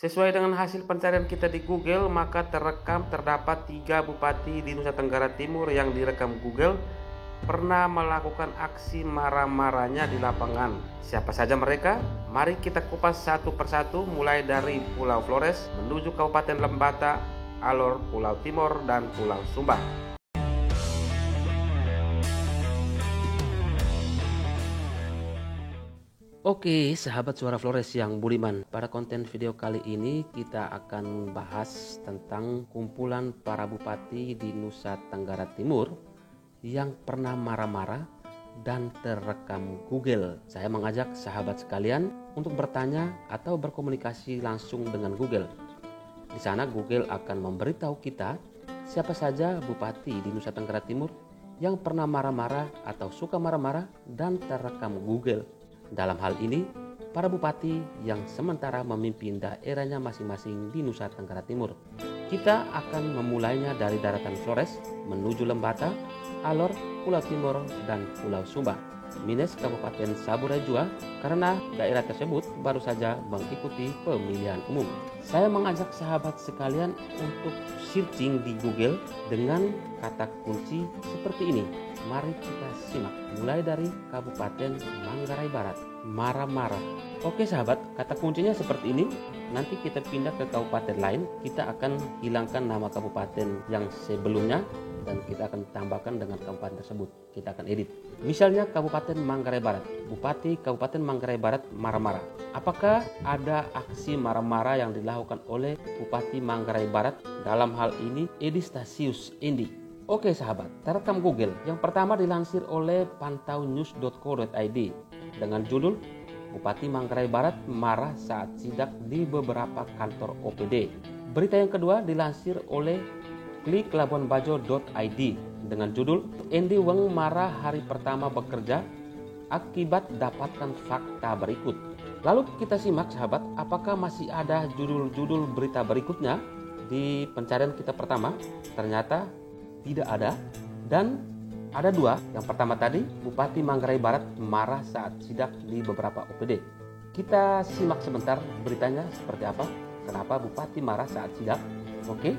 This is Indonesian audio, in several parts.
Sesuai dengan hasil pencarian kita di Google, maka terdapat 3 bupati di Nusa Tenggara Timur yang direkam Google pernah melakukan aksi marah-marahnya di lapangan. Siapa saja mereka? Mari kita kupas satu persatu, mulai dari Pulau Flores menuju Kabupaten Lembata, Alor, Pulau Timor, dan Pulau Sumba. Oke, sahabat Suara Flores yang budiman, pada konten video kali ini kita akan bahas tentang kumpulan para bupati di Nusa Tenggara Timur yang pernah marah-marah dan terekam Google. Saya mengajak sahabat sekalian untuk bertanya atau berkomunikasi langsung dengan Google. Di sana Google akan memberitahu kita siapa saja bupati di Nusa Tenggara Timur yang pernah marah-marah atau suka marah-marah dan terekam Google. Dalam hal ini, para bupati yang sementara memimpin daerahnya masing-masing di Nusa Tenggara Timur. Kita akan memulainya dari daratan Flores menuju Lembata, Alor, Pulau Timor, dan Pulau Sumba, minus Kabupaten Saburai Jua, karena daerah tersebut baru saja mengikuti pemilihan umum. Saya mengajak sahabat sekalian untuk searching di Google dengan kata kunci seperti ini. Mari kita simak, mulai dari Kabupaten Manggarai Barat, marah-marah. Oke sahabat, kata kuncinya seperti ini. Nanti kita pindah ke kabupaten lain, kita akan hilangkan nama kabupaten yang sebelumnya dan kita akan tambahkan dengan kabupaten tersebut. Kita akan edit. Misalnya Kabupaten Manggarai Barat, Bupati Kabupaten Manggarai Barat marah-marah. Apakah ada aksi marah-marah yang dilakukan oleh Bupati Manggarai Barat? Dalam hal ini Edi Stasius Endi. Oke sahabat, terekam Google. Yang pertama dilansir oleh pantaunews.co.id dengan judul Bupati Manggarai Barat marah saat sidak di beberapa kantor OPD. Berita yang kedua dilansir oleh kliklabuanbajo.id dengan judul Endi Weng marah hari pertama bekerja akibat dapatkan fakta berikut. Lalu kita simak sahabat, apakah masih ada judul-judul berita berikutnya di pencarian kita pertama? Ternyata tidak ada, dan ada dua. Yang pertama tadi, Bupati Manggarai Barat marah saat sidak di beberapa OPD. Kita simak sebentar beritanya seperti apa. Kenapa Bupati marah saat sidak? Oke.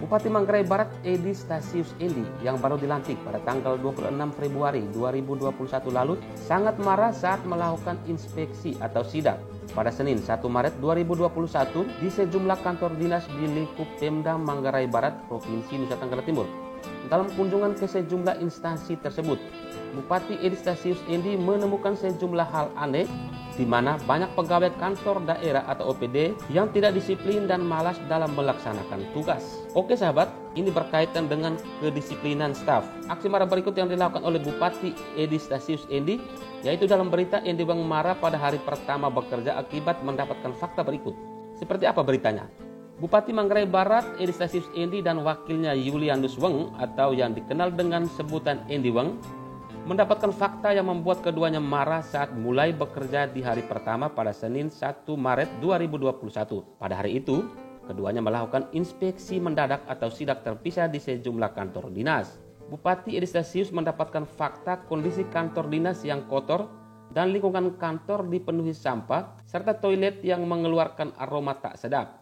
Bupati Manggarai Barat Edi Stasius Endi yang baru dilantik pada tanggal 26 Februari 2021 lalu sangat marah saat melakukan inspeksi atau sidak pada Senin 1 Maret 2021 di sejumlah kantor dinas di lingkup Pemda Manggarai Barat, Provinsi Nusa Tenggara Timur. Dalam kunjungan ke sejumlah instansi tersebut, Bupati Edi Stasius Endi menemukan sejumlah hal aneh di mana banyak pegawai kantor daerah atau OPD yang tidak disiplin dan malas dalam melaksanakan tugas. Oke sahabat, ini berkaitan dengan kedisiplinan staf. Aksi marah berikut yang dilakukan oleh Bupati Edi Stasius Endi, yaitu dalam berita Endi Weng marah pada hari pertama bekerja akibat mendapatkan fakta berikut. Seperti apa beritanya? Bupati Manggarai Barat Edi Stasius Endi dan wakilnya Yulianus Weng atau yang dikenal dengan sebutan Endi Weng mendapatkan fakta yang membuat keduanya marah saat mulai bekerja di hari pertama pada Senin 1 Maret 2021. Pada hari itu, keduanya melakukan inspeksi mendadak atau sidak terpisah di sejumlah kantor dinas. Bupati Edi Stasius mendapatkan fakta kondisi kantor dinas yang kotor dan lingkungan kantor dipenuhi sampah serta toilet yang mengeluarkan aroma tak sedap.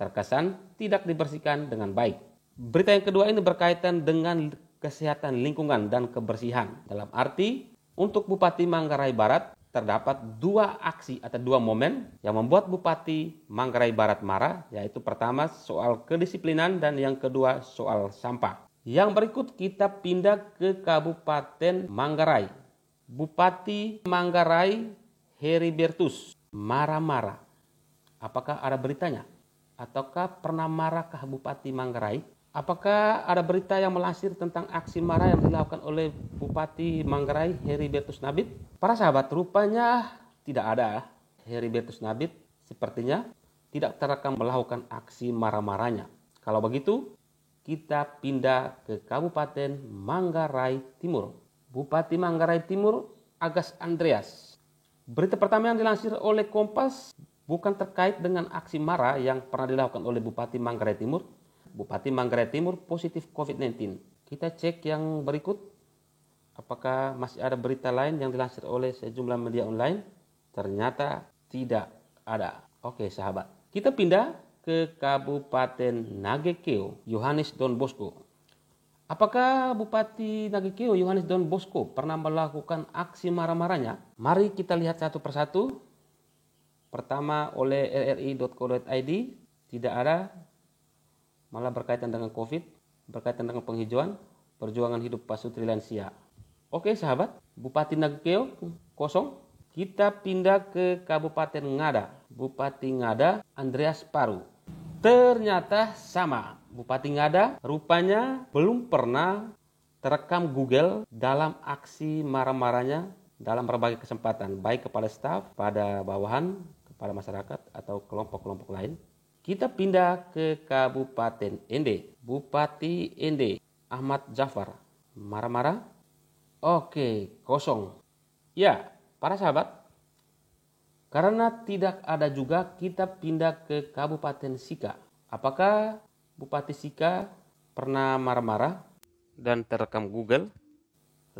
Terkesan tidak dibersihkan dengan baik. Berita yang kedua ini berkaitan dengan kesehatan lingkungan dan kebersihan. Dalam arti, untuk Bupati Manggarai Barat terdapat dua aksi atau dua momen yang membuat Bupati Manggarai Barat marah, yaitu pertama soal kedisiplinan dan yang kedua soal sampah. Yang berikut kita pindah ke Kabupaten Manggarai. Bupati Manggarai Heribertus marah-marah. Apakah ada beritanya? Ataukah pernah marahkah Bupati Manggarai? Apakah ada berita yang melansir tentang aksi marah yang dilakukan oleh Bupati Manggarai Heribertus Nabit? Para sahabat, rupanya tidak ada. Heribertus Nabit sepertinya tidak terekam melakukan aksi marah-marahnya. Kalau begitu, kita pindah ke Kabupaten Manggarai Timur. Bupati Manggarai Timur Agas Andreas. Berita pertama yang dilansir oleh Kompas bukan terkait dengan aksi marah yang pernah dilakukan oleh Bupati Manggarai Timur. Bupati Manggarai Timur positif COVID-19. Kita cek yang berikut. Apakah masih ada berita lain yang dilansir oleh sejumlah media online? Ternyata tidak ada. Oke sahabat. Kita pindah ke Kabupaten Nagekeo, Yohanes Don Bosco. Apakah Bupati Nagekeo Yohanes Don Bosco pernah melakukan aksi marah-marahnya? Mari kita lihat satu persatu. Pertama oleh rri.co.id, tidak ada, malah berkaitan dengan COVID, berkaitan dengan penghijauan, perjuangan hidup pasutri lansia. Oke sahabat, Bupati Nagekeo kosong. Kita pindah ke Kabupaten Ngada. Bupati Ngada Andreas Paru. Ternyata sama. Bupati Ngada rupanya belum pernah terekam Google dalam aksi marah-marahnya dalam berbagai kesempatan, baik kepada staf, pada bawahan, kepada masyarakat atau kelompok-kelompok lain. Kita pindah ke Kabupaten Ende. Bupati Ende Ahmad Jafar. Marah-marah? Oke, kosong. Ya, para sahabat, karena tidak ada juga, kita pindah ke Kabupaten Sika. Apakah Bupati Sika pernah marah-marah dan terekam Google?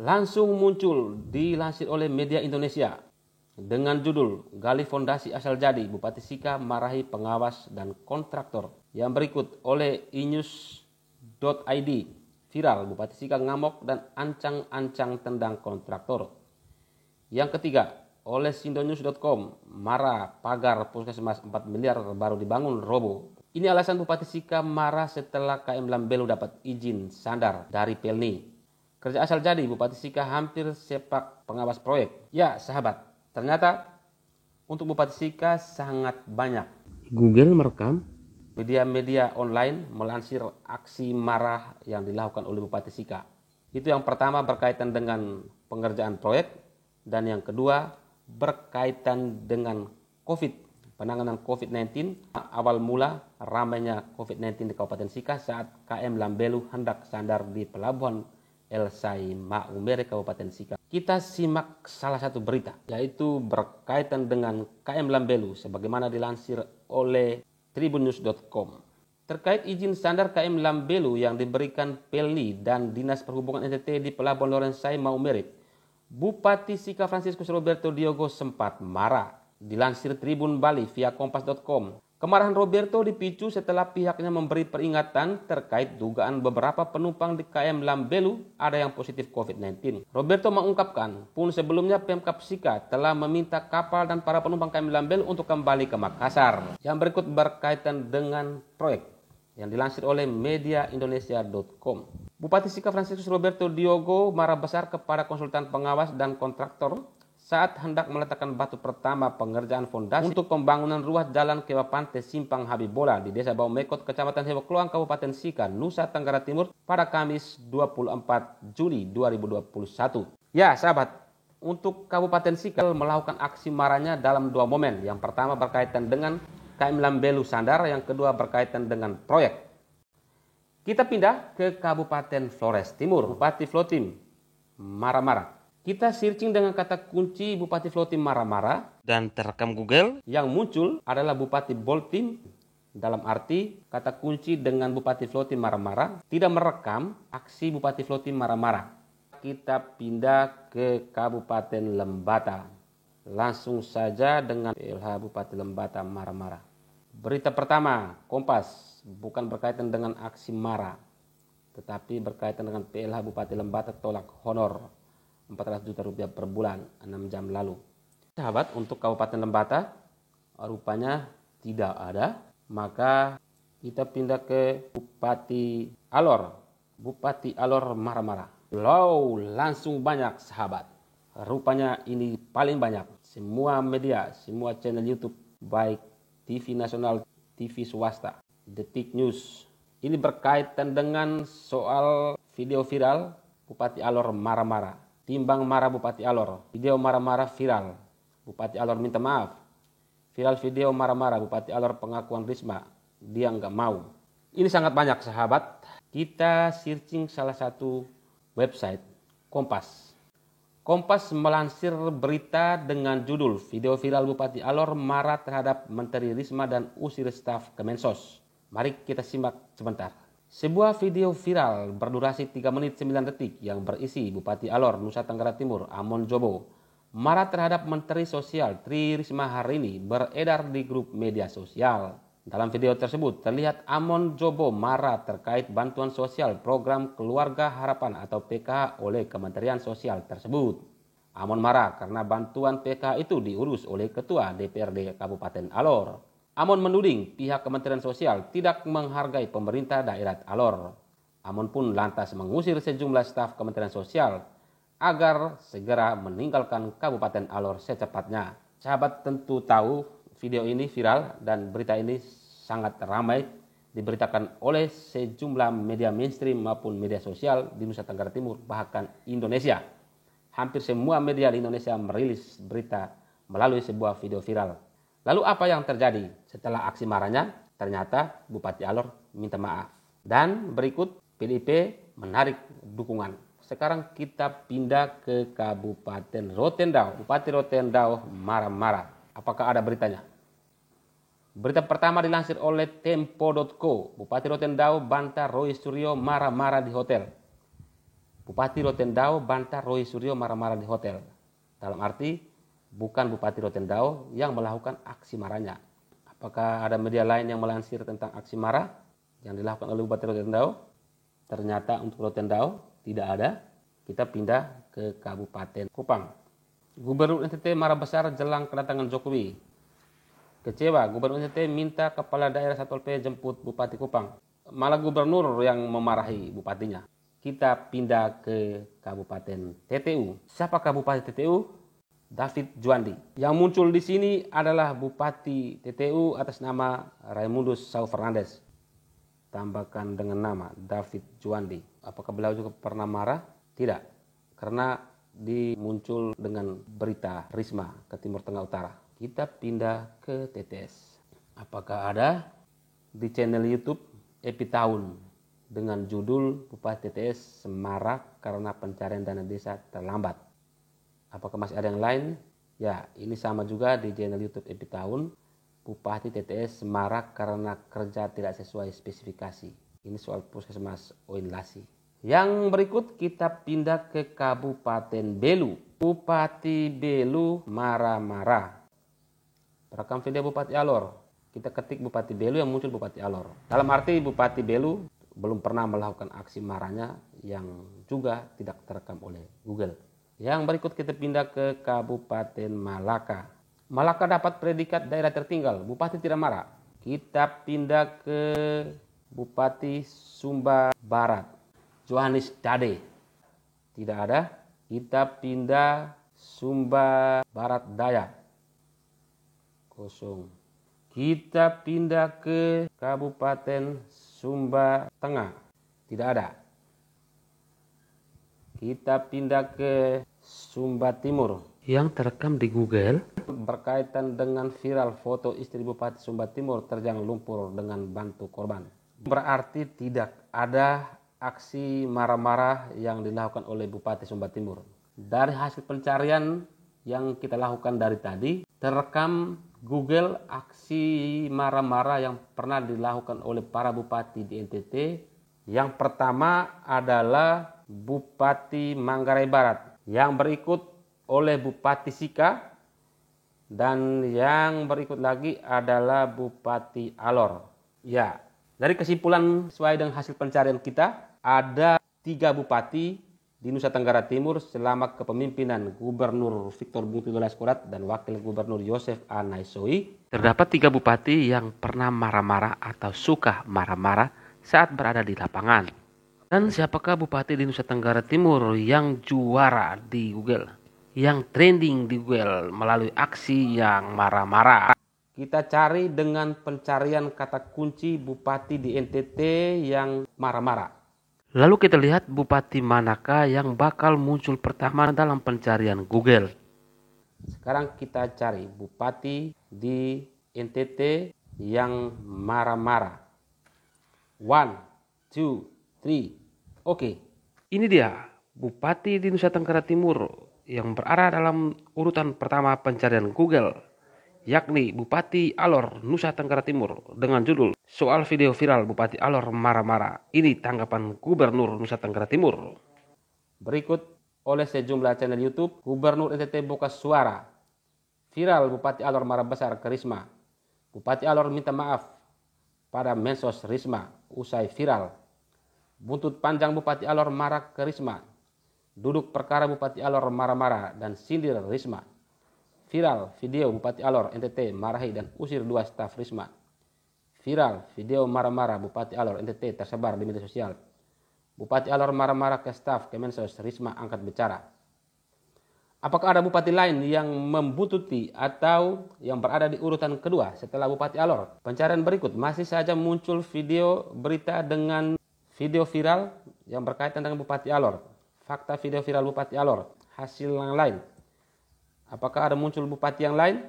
Langsung muncul dilansir oleh media Indonesia dengan judul Gali Fondasi Asal Jadi, Bupati Sika marahi pengawas dan kontraktor. Yang berikut oleh inews.id, viral Bupati Sika ngamuk dan ancang-ancang tendang kontraktor. Yang ketiga oleh sindonews.com, marah pagar puskesmas 4 miliar baru dibangun roboh. Ini alasan Bupati Sika marah setelah KM Lambelu dapat izin sandar dari Pelni. Kerja asal jadi, Bupati Sika hampir sepak pengawas proyek. Ya sahabat, ternyata untuk Bupati Sika sangat banyak. Google merekam, media-media online melansir aksi marah yang dilakukan oleh Bupati Sika. Itu yang pertama berkaitan dengan pengerjaan proyek, dan yang kedua berkaitan dengan COVID, penanganan COVID-19. Awal mula ramainya COVID-19 di Kabupaten Sika saat KM Lambelu hendak sandar di Pelabuhan Elsai Maumere, Kabupaten Sika. Kita simak salah satu berita, yaitu berkaitan dengan KM Lambelu sebagaimana dilansir oleh tribunnews.com. Terkait izin sandar KM Lambelu yang diberikan Pelni dan Dinas Perhubungan NTT di Pelabuhan Lorensai Maumere, Bupati Sika Franciscus Roberto Diogo sempat marah. Dilansir Tribun Bali via kompas.com. Kemarahan Roberto dipicu setelah pihaknya memberi peringatan terkait dugaan beberapa penumpang di KM Lambelu ada yang positif COVID-19. Roberto mengungkapkan, pun sebelumnya Pemkab Sika telah meminta kapal dan para penumpang KM Lambelu untuk kembali ke Makassar. Yang berikut berkaitan dengan proyek yang dilansir oleh mediaindonesia.com. Bupati Sika Franciscus Roberto Diogo marah besar kepada konsultan pengawas dan kontraktor saat hendak meletakkan batu pertama pengerjaan fondasi untuk pembangunan ruas jalan Kewapante Simpang Habibola di Desa Baumekot, Kecamatan Hewokloang, Kabupaten Sika, Nusa Tenggara Timur pada Kamis 24 Juli 2021. Ya sahabat, untuk Kabupaten Sika melakukan aksi marahnya dalam dua momen. Yang pertama berkaitan dengan KM Lambelu sandar, yang kedua berkaitan dengan proyek. Kita pindah ke Kabupaten Flores Timur. Bupati Flotim marah-marah. Kita searching dengan kata kunci Bupati Flotim marah-marah dan terekam Google. Yang muncul adalah Bupati Boltim, dalam arti kata kunci dengan Bupati Flotim marah-marah tidak merekam aksi Bupati Flotim marah-marah. Kita pindah ke Kabupaten Lembata. Langsung saja dengan PLH Bupati Lembata marah-marah. Berita pertama, Kompas, bukan berkaitan dengan aksi marah, tetapi berkaitan dengan PLH Bupati Lembata tolak honor 400 juta rupiah per bulan 6 jam lalu. Sahabat, untuk Kabupaten Lembata rupanya tidak ada, maka kita pindah ke Bupati Alor. Bupati Alor marah-marah. Wow, langsung banyak sahabat. Rupanya ini paling banyak. Semua media, semua channel YouTube, baik TV nasional, TV swasta, Detik News. Ini berkaitan dengan soal video viral Bupati Alor marah-marah. Timbang marah Bupati Alor, video marah-marah viral. Bupati Alor minta maaf. Viral video marah-marah Bupati Alor pengakuan Risma, dia nggak mau. Ini sangat banyak sahabat. Kita searching salah satu website, Kompas. Kompas melansir berita dengan judul video viral Bupati Alor marah terhadap Menteri Risma dan usir staf Kemensos. Mari kita simak sebentar. Sebuah video viral berdurasi 3 menit 9 detik yang berisi Bupati Alor, Nusa Tenggara Timur, Amon Jobo, marah terhadap Menteri Sosial Tri Risma hari ini beredar di grup media sosial. Dalam video tersebut terlihat Amon Jobo marah terkait bantuan sosial program Keluarga Harapan atau PKH oleh Kementerian Sosial tersebut. Amon marah karena bantuan PKH itu diurus oleh Ketua DPRD Kabupaten Alor. Amon menuding pihak Kementerian Sosial tidak menghargai pemerintah daerah Alor. Amon pun lantas mengusir sejumlah staf Kementerian Sosial agar segera meninggalkan Kabupaten Alor secepatnya. Sahabat tentu tahu video ini viral dan berita ini sangat ramai diberitakan oleh sejumlah media mainstream maupun media sosial di Nusa Tenggara Timur, bahkan Indonesia. Hampir semua media di Indonesia merilis berita melalui sebuah video viral. Lalu apa yang terjadi setelah aksi marahnya? Ternyata Bupati Alor minta maaf. Dan berikut PDIP menarik dukungan. Sekarang kita pindah ke Kabupaten Rotendao. Bupati Rotendao marah-marah. Apakah ada beritanya? Berita pertama dilansir oleh Tempo.co. Bupati Rotendao bantah Roy Suryo marah-marah di hotel. Bupati Rotendao bantah Roy Suryo marah-marah di hotel. Dalam arti bukan Bupati Rotendao yang melakukan aksi marahnya. Apakah ada media lain yang melansir tentang aksi marah yang dilakukan oleh Bupati Rotendao? Ternyata untuk Rotendao tidak ada. Kita pindah ke Kabupaten Kupang. Gubernur NTT marah besar jelang kedatangan Jokowi. Kecewa, Gubernur NTT minta kepala daerah Satpol PP jemput Bupati Kupang. Malah gubernur yang memarahi bupatinya. Kita pindah ke Kabupaten TTU. Siapakah Bupati TTU? David Juandi. Yang muncul di sini adalah Bupati TTU atas nama Raimundus Sau Fernandes. Tambahkan dengan nama David Juandi. Apakah beliau juga pernah marah? Tidak. Karena muncul dengan berita Risma ke Timur Tengah Utara. Kita pindah ke TTS. Apakah ada di channel YouTube Epi Tahun dengan judul Bupati TTS semarak karena pencarian dana desa terlambat? Apakah masih ada yang lain? Ya, ini sama juga di channel YouTube Epi Tahun. Bupati TTS semarak karena kerja tidak sesuai spesifikasi. Ini soal Puskesmas Oinlasi. Yang berikut kita pindah ke Kabupaten Belu. Bupati Belu marah-marah. Rekam video Bupati Alor. Kita ketik Bupati Belu yang muncul Bupati Alor. Dalam arti Bupati Belu belum pernah melakukan aksi marahnya yang juga tidak terekam oleh Google. Yang berikut kita pindah ke Kabupaten Malaka. Malaka dapat predikat daerah tertinggal. Bupati tidak marah. Kita pindah ke Bupati Sumba Barat. Johannes Dade. Tidak ada. Kita pindah Sumba Barat Daya. Kosong. Kita pindah ke Kabupaten Sumba Tengah. Tidak ada. Kita pindah ke Sumba Timur. Yang terekam di Google berkaitan dengan viral foto istri Bupati Sumba Timur terjang lumpur dengan bantu korban. Berarti tidak ada aksi marah-marah yang dilakukan oleh Bupati Sumba Timur. Dari hasil pencarian yang kita lakukan dari tadi, terekam Google aksi marah-marah yang pernah dilakukan oleh para bupati di NTT. Yang pertama adalah Bupati Manggarai Barat. Yang berikut oleh Bupati Sika. Dan yang berikut lagi adalah Bupati Alor. Ya, dari kesimpulan sesuai dengan hasil pencarian kita, ada 3 bupati di Nusa Tenggara Timur selama kepemimpinan Gubernur Victor Bungtudo Laskorat dan Wakil Gubernur Yosef A. Naisoi. Terdapat 3 bupati yang pernah marah-marah atau suka marah-marah saat berada di lapangan. Dan siapakah bupati di Nusa Tenggara Timur yang juara di Google? Yang trending di Google melalui aksi yang marah-marah? Kita cari dengan pencarian kata kunci bupati di NTT yang marah-marah. Lalu kita lihat bupati manakah yang bakal muncul pertama dalam pencarian Google. Sekarang kita cari bupati di NTT yang marah-marah. 1, 2, 3. Oke. Ini dia bupati di Nusa Tenggara Timur yang berada dalam urutan pertama pencarian Google, yakni Bupati Alor, Nusa Tenggara Timur, dengan judul soal video viral Bupati Alor marah-marah. Ini tanggapan Gubernur Nusa Tenggara Timur. Berikut oleh sejumlah channel YouTube, Gubernur NTT buka suara. Viral Bupati Alor marah besar ke Risma. Bupati Alor minta maaf pada Mensos Risma usai viral. Buntut panjang Bupati Alor marah ke Risma. Duduk perkara Bupati Alor marah-marah dan sindir Risma. Viral video Bupati Alor NTT marahi dan usir 2 staf Risma. Viral video marah-marah Bupati Alor NTT tersebar di media sosial. Bupati Alor marah-marah ke staf Kemensos, Risma angkat bicara. Apakah ada bupati lain yang membuntuti atau yang berada di urutan kedua setelah Bupati Alor? Pencarian berikut masih saja muncul video berita dengan video viral yang berkaitan dengan Bupati Alor. Fakta video viral Bupati Alor, hasil yang lain. Apakah ada muncul bupati yang lain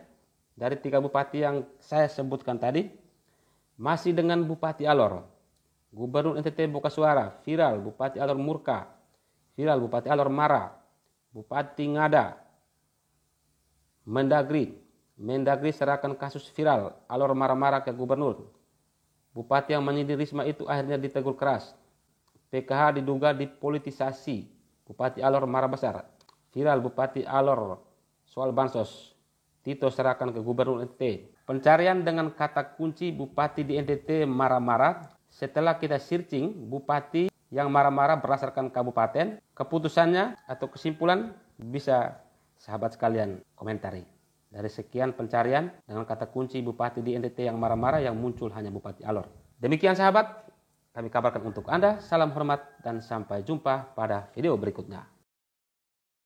dari 3 bupati yang saya sebutkan tadi? Masih dengan Bupati Alor. Gubernur NTT buka suara, viral Bupati Alor murka, viral Bupati Alor marah, Bupati Ngada, Mendagri serahkan kasus viral, Alor marah-marah ke gubernur. Bupati yang menyindir Risma itu akhirnya ditegur keras. PKH diduga dipolitisasi, Bupati Alor marah besar. Viral Bupati Alor soal bansos, Tito serahkan ke gubernur NTT. Pencarian dengan kata kunci Bupati di NTT marah-marah. Setelah kita searching Bupati yang marah-marah berdasarkan kabupaten, keputusannya atau kesimpulan bisa sahabat sekalian komentari. Dari sekian pencarian dengan kata kunci Bupati di NTT yang marah-marah yang muncul hanya Bupati Alor. Demikian sahabat, kami kabarkan untuk Anda. Salam hormat dan sampai jumpa pada video berikutnya.